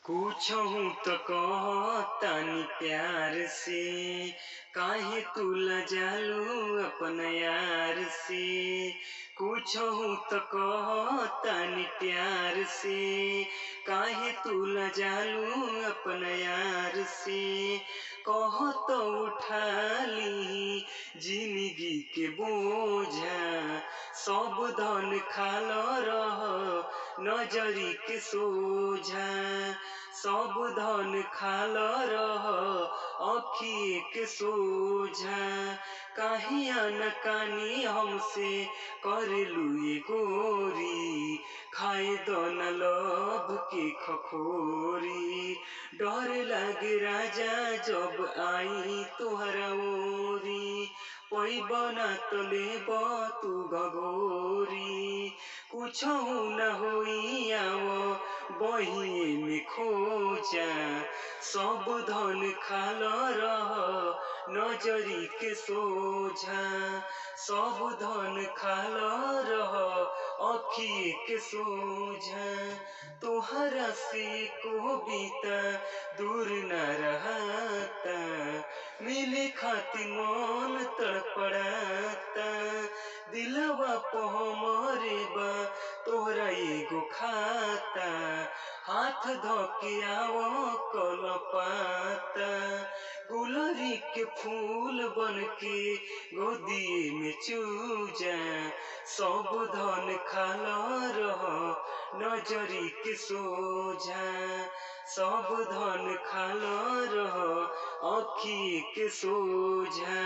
पूछहूँ तो कहतानी प्यार से, काहे तू लजालू अपन यार से। पूछहूँ तो कहतानी प्यार से, काहे तू लजालू अपन यार से। कह तो उठा ली जिंदगी के बोझा, सब धन खाल रह नजरी के सोझा। सब धन खाल रह अखिए के सोझा। काहे आनाकानी हमसे करेलू ये गोरी, खाए दन लब के खखोरी। डर लागे राजा जब आई तोहरा ओरी, पैब ना तो लेब तू घगोरी। कुछहु न होई आवो बहिए में खोजा, सब धन खाल रह नजरी के सोझा। सब धन खाल रह अखिए के सोझा। तोहरा से को बीता दूर न रहता, मिले खातिर मन तड़पड़ाता। दिलवा पे हमरे बा तोहरा एगो खाता, हाथ धोके आवो कलपाता। गुलरी के फूल बन के गोदी में चूजा, सब धन खाल रह नजरी के सोझा। सब धन खाल रह अखिए के सोझा।